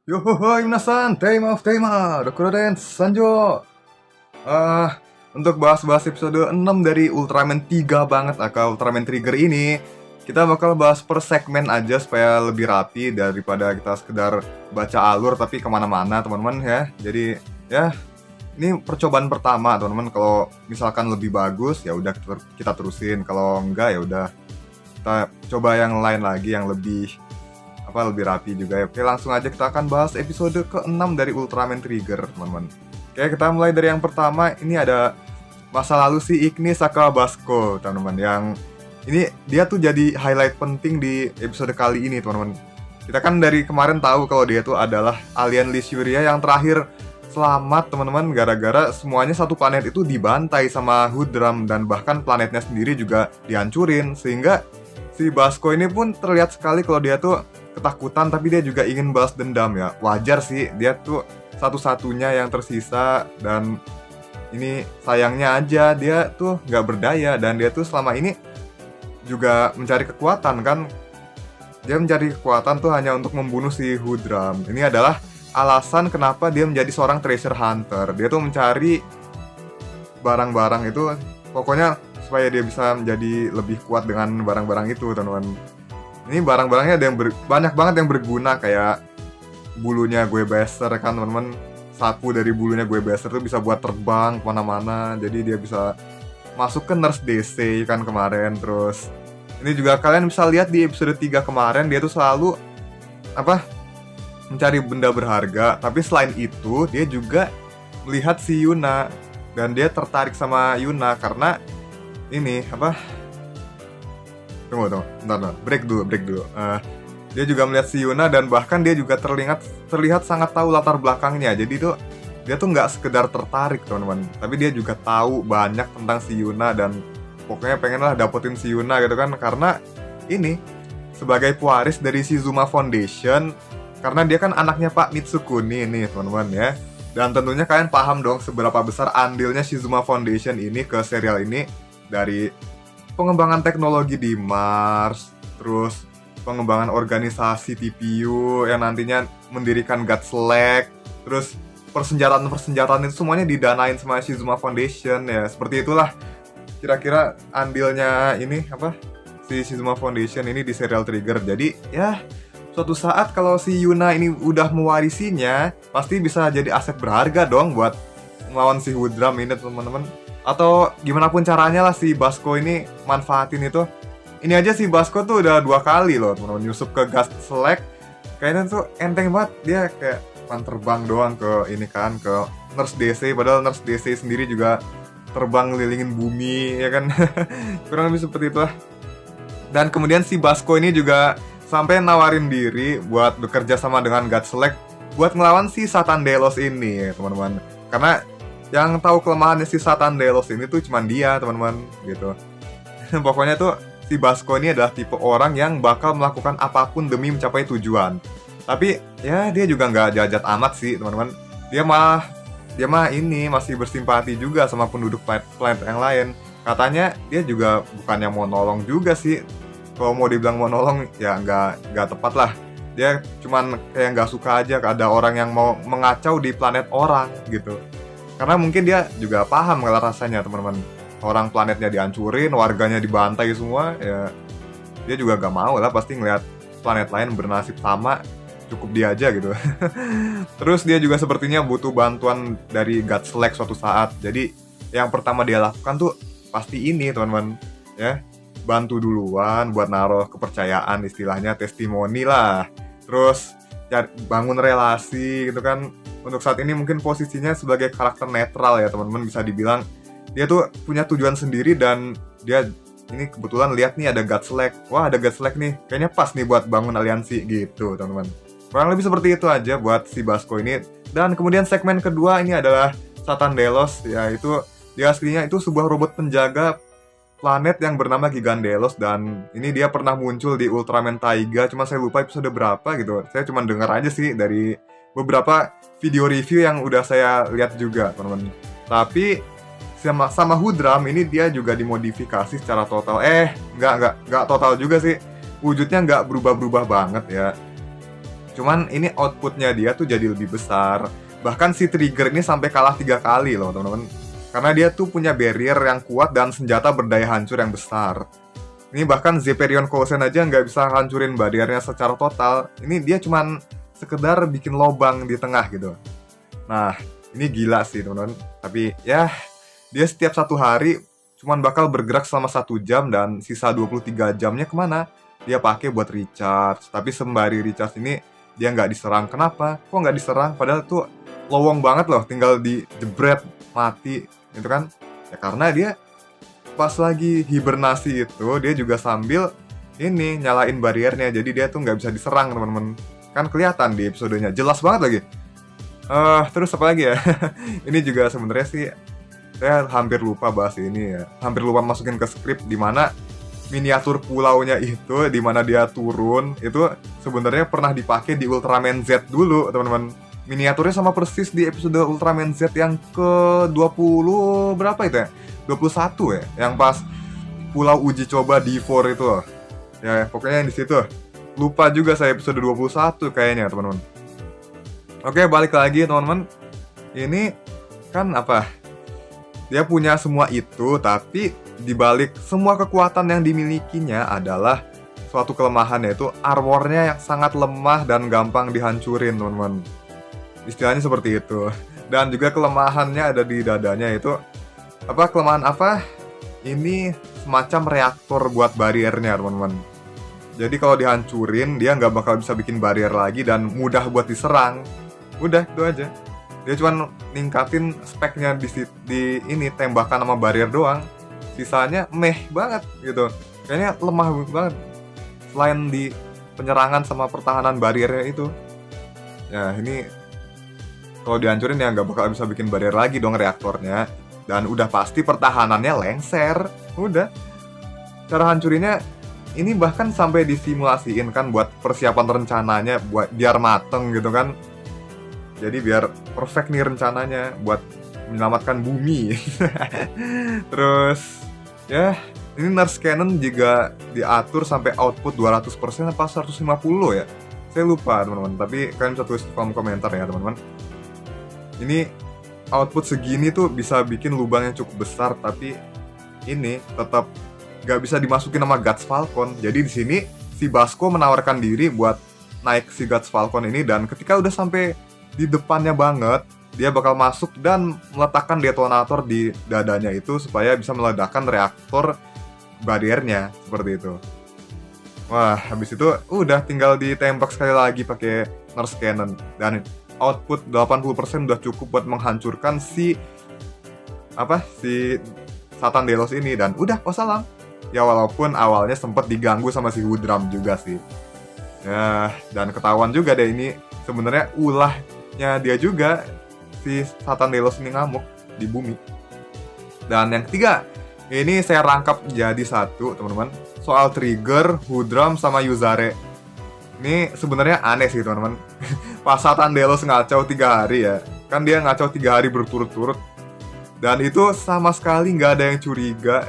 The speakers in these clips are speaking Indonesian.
Yohohoi minasan, Teima, Dokuro Sanjo. Ah, untuk bahas-bahas episode 6 dari Ultraman 3 banget atau Ultraman Trigger ini, kita bakal bahas per segmen aja supaya lebih rapi daripada kita sekedar baca alur tapi kemana-mana teman-teman ya. Jadi ya ini percobaan pertama teman-teman. Kalau misalkan lebih bagus ya udah kita terusin. Kalau enggak ya udah kita coba yang lain lagi yang lebih rapi juga ya. Oke, langsung aja kita akan bahas episode ke-6 dari Ultraman Trigger, teman-teman. Oke, kita mulai dari yang pertama. Ini ada masa lalu si Ignis Sakabasco, teman-teman. Yang ini dia tuh jadi highlight penting di episode kali ini, teman-teman. Kita kan dari kemarin tahu kalau dia tuh adalah alien Lisuria yang terakhir selamat, teman-teman, gara-gara semuanya satu planet itu dibantai sama Hoodram dan bahkan planetnya sendiri juga dihancurin. Sehingga si Basco ini pun terlihat sekali kalau dia tuh ketakutan tapi dia juga ingin balas dendam ya. Wajar sih, dia tuh satu-satunya yang tersisa dan ini sayangnya aja dia tuh nggak berdaya dan dia tuh selama ini juga mencari kekuatan kan. Dia mencari kekuatan tuh hanya untuk membunuh si Hoodram. Ini adalah alasan kenapa dia menjadi seorang treasure hunter. Dia tuh mencari barang-barang itu pokoknya supaya dia bisa menjadi lebih kuat dengan barang-barang itu, teman-teman. Ini barang-barangnya ada yang banyak banget yang berguna, kayak bulunya gue Beser kan, teman-teman. Sapu dari bulunya gue Beser tuh bisa buat terbang kemana-mana. Jadi dia bisa masuk ke Nurse DC kan kemarin. Terus ini juga kalian bisa lihat di episode 3 kemarin, dia tuh selalu mencari benda berharga. Tapi selain itu dia juga melihat si Yuna dan dia tertarik sama Yuna karena ini Tunggu, bentar, break dulu. Dia juga melihat si Yuna dan bahkan dia juga terlihat sangat tahu latar belakangnya. Jadi tuh dia tuh nggak sekedar tertarik, teman-teman, tapi dia juga tahu banyak tentang si Yuna dan pokoknya pengen lah dapetin si Yuna gitu kan, karena ini sebagai pewaris dari Shizuma Foundation, karena dia kan anaknya Pak Mitsukuni nih, teman-teman ya. Dan tentunya kalian paham dong seberapa besar andilnya Shizuma Foundation ini ke serial ini, dari pengembangan teknologi di Mars, terus pengembangan organisasi TPU yang nantinya mendirikan Godslack, terus persenjataan itu semuanya didanain sama Shizuma Foundation ya. Seperti itulah kira-kira andilnya ini si Shizuma Foundation ini di serial Trigger. Jadi ya suatu saat kalau si Yuna ini udah mewarisinya, pasti bisa jadi aset berharga dong buat melawan si Hoodram ini, teman-teman. Atau gimana pun caranya lah si Basco ini manfaatin itu. Ini aja si Basco tuh udah 2 kali loh, teman-teman, nyusup ke Godslack. Kayaknya tuh enteng banget, dia kayak terbang doang ke ini kan, ke Nurse DC. Padahal Nurse DC sendiri juga terbang ngelilingin bumi ya kan. Kurang lebih seperti itu lah. Dan kemudian si Basco ini juga sampai nawarin diri buat bekerja sama dengan Godslack buat ngelawan si Satan Delos ini ya, teman-teman. Karena yang tahu kelemahannya si Satan Delos ini tuh cuman dia, teman-teman, gitu. Pokoknya tuh si Basco ini adalah tipe orang yang bakal melakukan apapun demi mencapai tujuan. Tapi ya dia juga nggak jajat amat sih, teman-teman. Dia mah ini masih bersimpati juga sama penduduk planet yang lain. Katanya dia juga bukannya mau nolong juga sih. Kalau mau dibilang mau nolong ya nggak tepat lah. Dia cuman kayak nggak suka aja ada orang yang mau mengacau di planet orang gitu. Karena mungkin dia juga paham kalau rasanya, teman-teman. Orang planetnya dihancurin, warganya dibantai semua, ya dia juga gak mau lah pasti ngeliat planet lain bernasib sama, cukup dia aja gitu. Terus dia juga sepertinya butuh bantuan dari Godslack suatu saat. Jadi yang pertama dia lakukan tuh pasti ini, teman-teman, ya. Bantu duluan buat naruh kepercayaan, istilahnya testimoni lah. Terus bangun relasi gitu kan. Untuk saat ini mungkin posisinya sebagai karakter netral ya, teman-teman, bisa dibilang dia tuh punya tujuan sendiri dan dia ini kebetulan lihat nih ada Godslack. Wah, ada Godslack nih, kayaknya pas nih buat bangun aliansi gitu, teman-teman. Kurang lebih seperti itu aja buat si Basco ini. Dan kemudian segmen kedua ini adalah Satan Delos, yaitu dia aslinya itu sebuah robot penjaga planet yang bernama Gigandelos, dan ini dia pernah muncul di Ultraman Taiga, cuma saya lupa episode berapa gitu. Saya cuma dengar aja sih dari beberapa video review yang udah saya lihat juga, teman-teman. Tapi sama Hoodram ini dia juga dimodifikasi secara total. Nggak total juga sih. Wujudnya nggak berubah-berubah banget ya. Cuman ini outputnya dia tuh jadi lebih besar. Bahkan si Trigger ini sampai kalah 3 kali loh teman-teman. Karena dia tuh punya barrier yang kuat dan senjata berdaya hancur yang besar. Ini bahkan Zeperion Cousin aja nggak bisa hancurin barriernya secara total. Ini dia cuman sekedar bikin lobang di tengah gitu. Nah, ini gila sih teman-teman. Tapi ya, dia setiap 1 hari cuman bakal bergerak selama 1 jam dan sisa 23 jamnya kemana? Dia pakai buat recharge. Tapi sembari recharge ini dia nggak diserang. Kenapa? Kok nggak diserang? Padahal tuh lowong banget loh, tinggal dijebret mati gitu kan. Ya karena dia pas lagi hibernasi itu dia juga sambil ini nyalain bariernya, jadi dia tuh nggak bisa diserang teman-teman. Kan kelihatan di episodenya, jelas banget lagi. Terus apa lagi ya? Ini juga sebenarnya sih saya hampir lupa bahas ini ya, hampir lupa masukin ke skrip, di mana miniatur pulaunya itu, di mana dia turun itu sebenarnya pernah dipakai di Ultraman Z dulu teman-teman. Miniaturnya sama persis di episode Ultraman Z yang ke-20 berapa itu ya? 21 ya, yang pas pulau uji coba D4 itu loh. Ya, pokoknya yang di situ. Lupa juga saya episode 21 kayaknya, teman-teman. Oke, balik lagi, teman-teman. Ini kan apa? Dia punya semua itu, tapi dibalik semua kekuatan yang dimilikinya adalah suatu kelemahan, yaitu armornya yang sangat lemah dan gampang dihancurin, teman-teman. Istilahnya seperti itu. Dan juga kelemahannya ada di dadanya, itu apa, kelemahan apa? Ini semacam reaktor buat bariernya, teman-teman. Jadi kalau dihancurin, dia nggak bakal bisa bikin barrier lagi dan mudah buat diserang. Udah, itu aja. Dia cuma ningkatin speknya di ini, tembakan sama barrier doang. Sisanya meh banget gitu. Kayaknya lemah banget. Selain di penyerangan sama pertahanan barriernya itu. Ya, ini kalau dihancurin ya nggak bakal bisa bikin barrier lagi dong reaktornya. Dan udah pasti pertahanannya lengser. Udah. Cara hancurinnya ini bahkan sampai disimulasiin kan buat persiapan rencananya, buat biar mateng gitu kan. Jadi biar perfect nih rencananya buat menyelamatkan bumi. Terus ya, ini Nurse Cannon juga diatur sampai output 200% apa 150 ya. Saya lupa teman-teman, tapi kalian bisa tulis di kolom komentar ya teman-teman. Ini output segini tuh bisa bikin lubang yang cukup besar, tapi ini tetap gak bisa dimasukin sama Guts Falcon. Jadi di sini si Basco menawarkan diri buat naik si Guts Falcon ini, dan ketika udah sampai di depannya banget, dia bakal masuk dan meletakkan detonator di dadanya itu supaya bisa meledakkan reaktor barriernya seperti itu. Wah, habis itu udah tinggal ditembak sekali lagi pakai Nurse Cannon, dan output 80% udah cukup buat menghancurkan si Satan Delos ini, dan udah wassalam. Ya walaupun awalnya sempat diganggu sama si Hoodram juga sih. Ya, dan ketahuan juga deh ini sebenarnya ulahnya dia juga, si Satan Delos ini ngamuk di bumi. Dan yang ketiga, ini saya rangkap jadi satu teman-teman, soal Trigger, Hoodram sama Yuzare. Ini sebenarnya aneh sih teman-teman. Pas Satan Delos ngacau 3 hari ya, kan dia ngacau 3 hari berturut-turut, dan itu sama sekali nggak ada yang curiga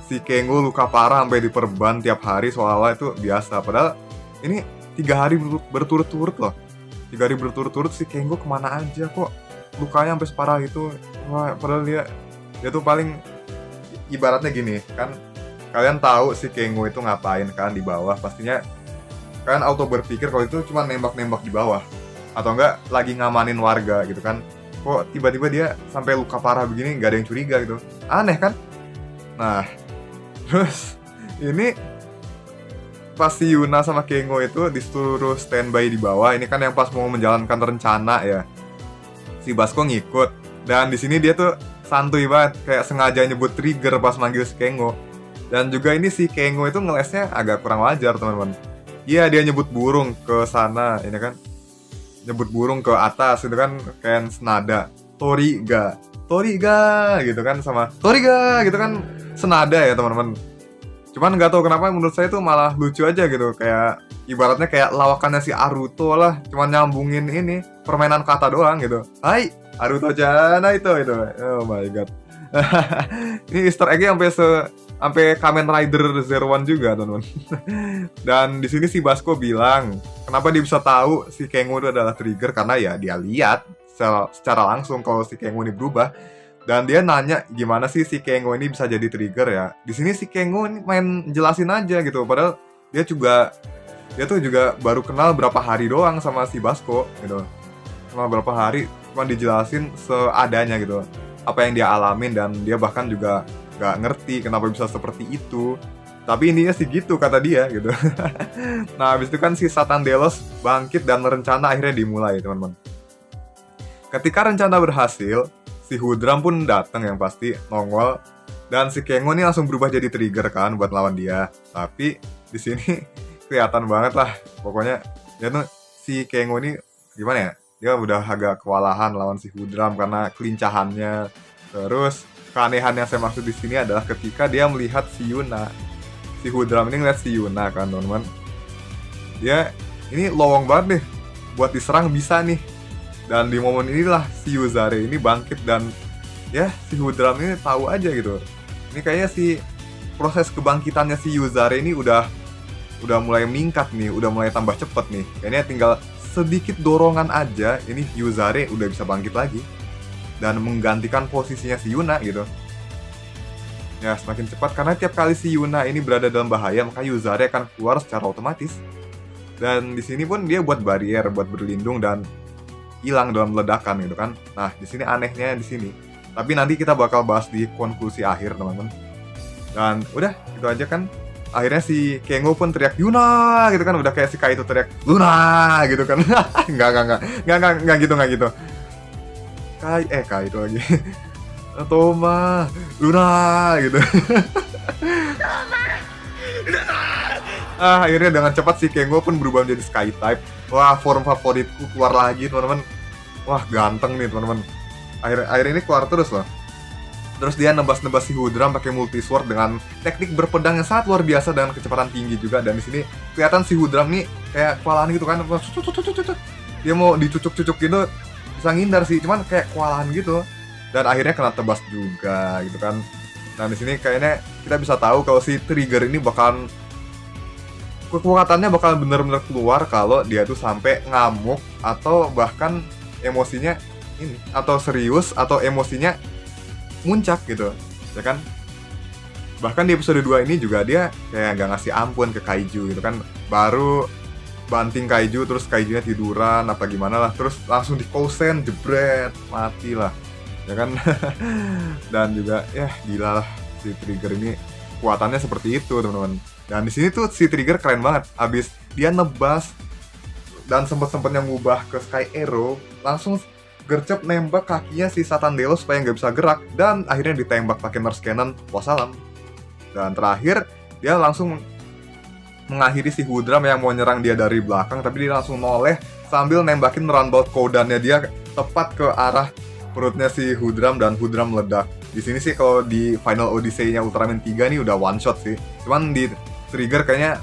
si Kengo luka parah sampai diperban tiap hari, seolah-olah itu biasa. Padahal ini 3 hari berturut-turut loh. 3 hari berturut-turut si Kengo kemana aja kok lukanya sampai separah itu. Wah, padahal dia tuh paling, ibaratnya gini kan, kalian tahu si Kengo itu ngapain kan di bawah, pastinya kalian auto berpikir kalau itu cuma nembak-nembak di bawah, atau enggak lagi ngamanin warga gitu kan. Kok tiba-tiba dia sampai luka parah begini, nggak ada yang curiga gitu. Aneh kan? Nah, terus ini pas si Yuna sama Kengo itu disuruh standby di bawah, ini kan yang pas mau menjalankan rencana ya. Si Basco ngikut, dan di sini dia tuh santuy banget, kayak sengaja nyebut Trigger pas manggil si Kengo. Dan juga ini si Kengo itu ngelesnya agak kurang wajar teman-teman. Iya, dia nyebut burung ke sana, ini kan. Nyebut burung ke atas, itu kan kayak senada. Toriga gitu kan, sama Toriga gitu kan, senada ya teman-teman. Cuman nggak tahu kenapa menurut saya itu malah lucu aja gitu, kayak ibaratnya kayak lawakannya si Aruto lah, cuman nyambungin ini permainan kata doang gitu. Hai Aruto-chan, itu oh my god. Ini Easter egg-nya sampai sampai Kamen Rider Zero One juga, teman-teman. Dan di sini si Basco bilang, kenapa dia bisa tahu si Kengo itu adalah trigger, karena ya dia lihat secara langsung kalau si Kengo ini berubah. Dan dia nanya gimana sih si Kengo ini bisa jadi trigger ya. Di sini si Kengo ini main jelasin aja gitu, padahal dia tuh juga baru kenal berapa hari doang sama si Basco gitu. Kenal berapa hari, cuma dijelasin seadanya gitu, apa yang dia alamin, dan dia bahkan juga gak ngerti kenapa bisa seperti itu. Tapi intinya sih gitu kata dia gitu. Nah habis itu kan si Satan Delos bangkit dan rencana akhirnya dimulai, teman-teman. Ketika rencana berhasil, si Hudram pun datang yang pasti, nongol, dan si Kengo ini langsung berubah jadi trigger kan buat lawan dia. Tapi di sini kelihatan banget lah, pokoknya dia tuh si Kengo ini gimana ya? Dia udah agak kewalahan lawan si Hudram karena kelincahannya. Terus keanehan yang saya maksud di sini adalah ketika dia melihat si Yuna. Si Hudram ini ngeliat si Yuna kan, teman-teman. Dia ini lowong banget nih, buat diserang bisa nih. Dan di momen inilah si Yuzare ini bangkit, dan ya si Hudram ini tahu aja gitu. Ini kayaknya si proses kebangkitannya si Yuzare ini udah mulai meningkat nih, udah mulai tambah cepet nih. Kayaknya tinggal sedikit dorongan aja, ini Yuzare udah bisa bangkit lagi dan menggantikan posisinya si Yuna gitu. Ya semakin cepat karena tiap kali si Yuna ini berada dalam bahaya, maka Yuzare akan keluar secara otomatis. Dan di sini pun dia buat barrier, buat berlindung dan hilang dalam ledakan gitu kan. Nah, di sini anehnya di sini. Tapi nanti kita bakal bahas di konklusi akhir, teman-teman. Dan udah, itu aja kan. Akhirnya si Kengo pun teriak Yuna gitu kan, udah kayak si Kaito teriak Luna gitu kan. Enggak gitu. Kaito lagi. Toma, Luna gitu. Akhirnya dengan cepat si Kengo pun berubah menjadi Sky Type. Wah, form favoritku keluar lagi, teman-teman. Wah, ganteng nih, teman-teman. Akhir ini keluar terus loh. Terus dia nebas-nebas si Hudram pakai multi sword dengan teknik berpedang yang sangat luar biasa dengan kecepatan tinggi juga. Dan di sini kelihatan si Hudram nih kayak kewalahan gitu kan. Dia mau dicucuk-cucuk gitu, bisa ngindar sih, cuman kayak kewalahan gitu. Dan akhirnya kena tebas juga gitu kan. Nah, di sini kayaknya kita bisa tahu kalau si trigger ini kekuatannya bakal bener-bener keluar kalau dia tuh sampai ngamuk atau bahkan emosinya ini, atau serius atau emosinya muncak gitu, ya kan? Bahkan di episode 2 ini juga dia kayak gak ngasih ampun ke Kaiju gitu kan. Baru banting Kaiju, terus Kaijunya tiduran apa gimana lah, terus langsung di Kousen, jebret, mati lah, ya kan? Dan juga ya gila lah si trigger ini, kekuatannya seperti itu, teman-teman. Dan di sini tuh si trigger keren banget. Abis dia nebas dan sempet-sempetnya ngubah ke Sky Arrow, langsung gercep nembak kakinya si Satan Delos supaya nggak bisa gerak, dan akhirnya ditembak pakai Nurse Cannon, wassalam. Dan terakhir dia langsung mengakhiri si Hudram yang mau nyerang dia dari belakang, tapi dia langsung noleh sambil nembakin Runbout Kodannya dia tepat ke arah perutnya si Hudram, dan Hudram meledak. Di sini sih kalau di Final Odyssey-nya Ultraman 3 nih udah one shot sih. Cuman di trigger kayaknya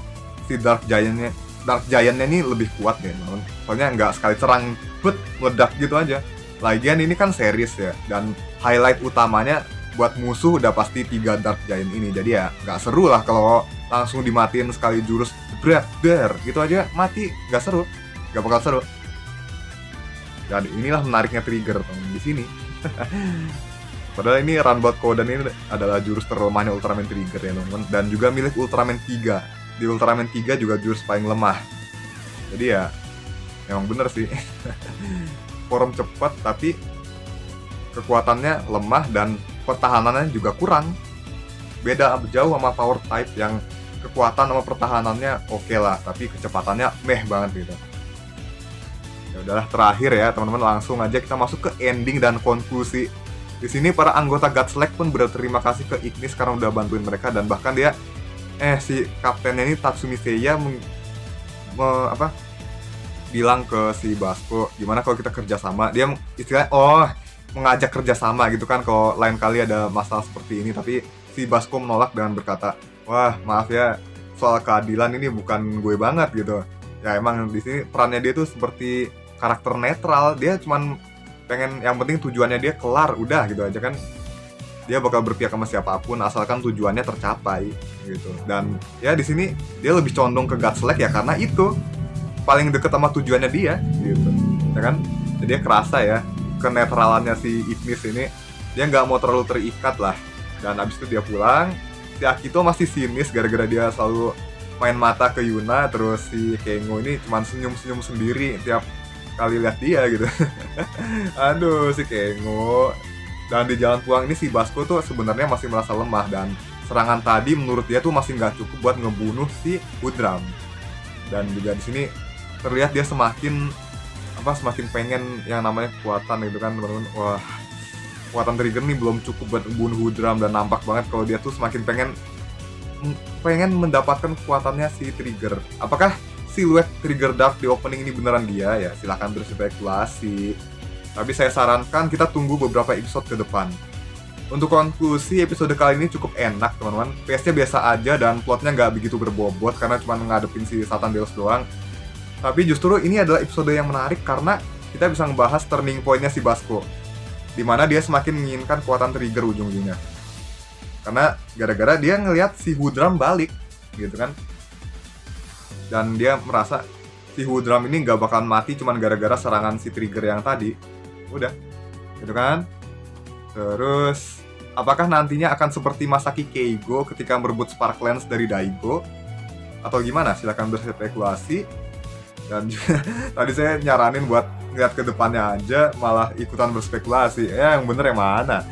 si Dark Giant-nya ini lebih kuat deh, teman-teman. Soalnya nggak sekali serang meledak gitu aja. Lagian ini kan series ya, dan highlight utamanya buat musuh udah pasti 3 Dark Giant ini. Jadi ya nggak seru lah kalau langsung dimatiin sekali jurus gitu aja mati, nggak seru, nggak bakal seru. Dan inilah menariknya trigger di sini. Padahal ini Runbout Kodan ini adalah jurus terlemahnya Ultraman Trigger ya, teman-teman, dan juga milik Ultraman 3. Di Ultraman 3 juga jurus paling lemah. Jadi ya emang bener sih. Form cepat tapi kekuatannya lemah dan pertahanannya juga kurang. Beda jauh sama Power Type yang kekuatan sama pertahanannya oke lah, tapi kecepatannya meh banget gitu. Ya udahlah, terakhir ya teman-teman, langsung aja kita masuk ke ending dan konklusi. Di sini para anggota Godslack pun berterima kasih ke Ignis karena udah bantuin mereka, dan bahkan dia si kaptennya ini Tatsumi Seiya bilang ke si Basco, gimana kalau kita kerjasama. Dia istilahnya mengajak kerjasama gitu kan, kalau lain kali ada masalah seperti ini. Tapi si Basco menolak dengan berkata, wah maaf ya, soal keadilan ini bukan gue banget gitu. Ya emang di sini perannya dia tuh seperti karakter netral, dia cuman pengen, yang penting tujuannya dia kelar, udah gitu aja kan. dia bakal berpihak sama siapapun asalkan tujuannya tercapai gitu. Dan ya di sini dia lebih condong ke God's-like ya karena itu paling deket sama tujuannya dia gitu, ya kan? Jadi dia kerasa ya kenetralannya si Ignis ini, dia nggak mau terlalu terikat lah. Dan abis itu dia pulang, si Akito masih sinis gara-gara dia selalu main mata ke Yuna, terus si Kengo ini cuman senyum-senyum sendiri tiap kali lihat dia gitu. Aduh si Kengo. Dan di jalan pulang ini si Basco tuh sebenarnya masih merasa lemah dan serangan tadi menurut dia tuh masih nggak cukup buat ngebunuh si Woodram. Dan juga di sini terlihat dia semakin pengen yang namanya kekuatan gitu kan teman-teman. Wah, kekuatan trigger nih belum cukup buat membunuh Woodram dan nampak banget kalau dia tuh semakin pengen mendapatkan kekuatannya si trigger. Apakah siluet trigger dark di opening ini beneran dia? Ya silahkan berspekulasi. Tapi saya sarankan kita tunggu beberapa episode ke depan. Untuk konklusi, episode kali ini cukup enak teman-teman. PS-nya biasa aja dan plotnya nggak begitu berbobot karena cuma ngadepin si Satan Deus doang. Tapi justru ini adalah episode yang menarik karena kita bisa ngebahas turning point-nya si Basco, dimana dia semakin menginginkan kekuatan trigger ujung-ujungnya. Karena gara-gara dia ngelihat si Woodram balik gitu kan. Dan dia merasa si Woodram ini nggak bakalan mati cuman gara-gara serangan si trigger yang tadi. Udah, gitu kan. Terus apakah nantinya akan seperti Masaki Keigo ketika merebut Spark Lens dari Daigo? Atau gimana? Silakan berspekulasi. Dan juga, tadi saya nyaranin buat ngeliat ke depannya aja, malah ikutan berspekulasi. Ya yang bener yang mana?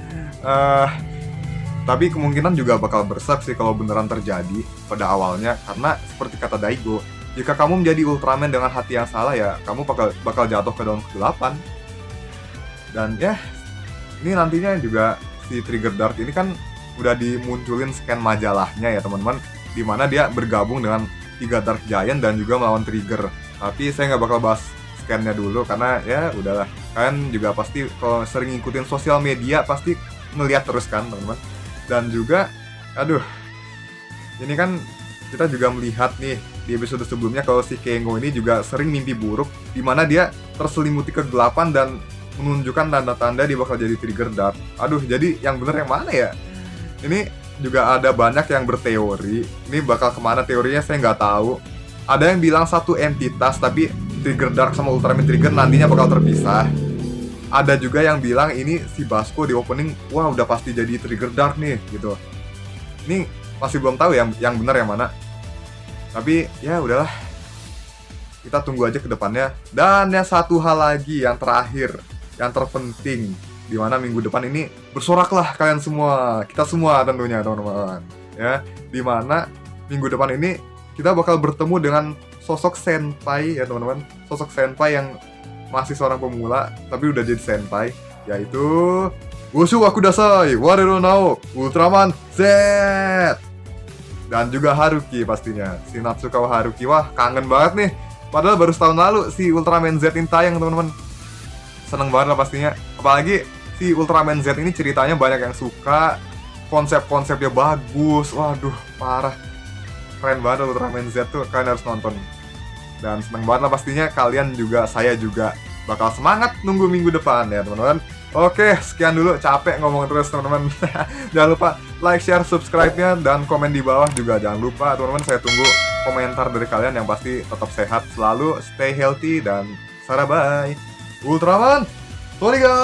Tapi kemungkinan juga bakal bersak sih kalau beneran terjadi pada awalnya. Karena seperti kata Daigo, jika kamu menjadi Ultraman dengan hati yang salah ya, kamu bakal jatuh ke daun ke-8. Dan ya, ini nantinya juga si Trigger Dark ini kan udah dimunculin scan majalahnya ya teman-teman, dimana dia bergabung dengan 3 Dark Giant dan juga melawan Trigger. Tapi saya nggak bakal bahas scan-nya dulu karena ya udahlah, kalian juga pasti kalau sering ngikutin sosial media pasti ngeliat terus kan teman-teman. Dan juga aduh, ini kan kita juga melihat nih di episode sebelumnya kalau si Kengo ini juga sering mimpi buruk dimana dia terselimuti kegelapan dan menunjukkan tanda-tanda dia bakal jadi Trigger Dark. Aduh, jadi yang bener yang mana ya? Ini juga ada banyak yang berteori. Ini bakal kemana teorinya saya nggak tahu. Ada yang bilang satu entitas, tapi Trigger Dark sama Ultraman Trigger nantinya bakal terpisah. Ada juga yang bilang ini si Basco di opening, wah udah pasti jadi Trigger Dark nih, gitu. Ini masih belum tahu yang bener yang mana. Tapi ya udahlah. Kita tunggu aja ke depannya. Dan yang satu hal lagi yang terakhir, yang terpenting, dimana minggu depan ini bersoraklah kalian semua, kita semua tentunya teman-teman ya, dimana minggu depan ini kita bakal bertemu dengan sosok senpai ya teman-teman, sosok senpai yang masih seorang pemula tapi udah jadi senpai, yaitu Wushu Wakudasai Warero Nao Ultraman Z, dan juga Haruki pastinya, si Natsukawa Haruki. Wah kangen banget nih, padahal baru setahun lalu si Ultraman Z ini tayang teman-teman. Seneng banget lah pastinya. Apalagi si Ultraman Z ini ceritanya banyak yang suka, konsep-konsepnya bagus. Waduh, parah. Keren banget Ultraman Z tuh, kalian harus nonton. Dan seneng banget lah pastinya kalian juga, saya juga bakal semangat nunggu minggu depan ya teman-teman. Oke, sekian dulu, capek ngomong terus teman-teman. Jangan lupa like, share, subscribe-nya, dan komen di bawah juga jangan lupa teman-teman. Saya tunggu komentar dari kalian yang pasti tetap sehat selalu, stay healthy, dan bye. Ultraman, Toriga!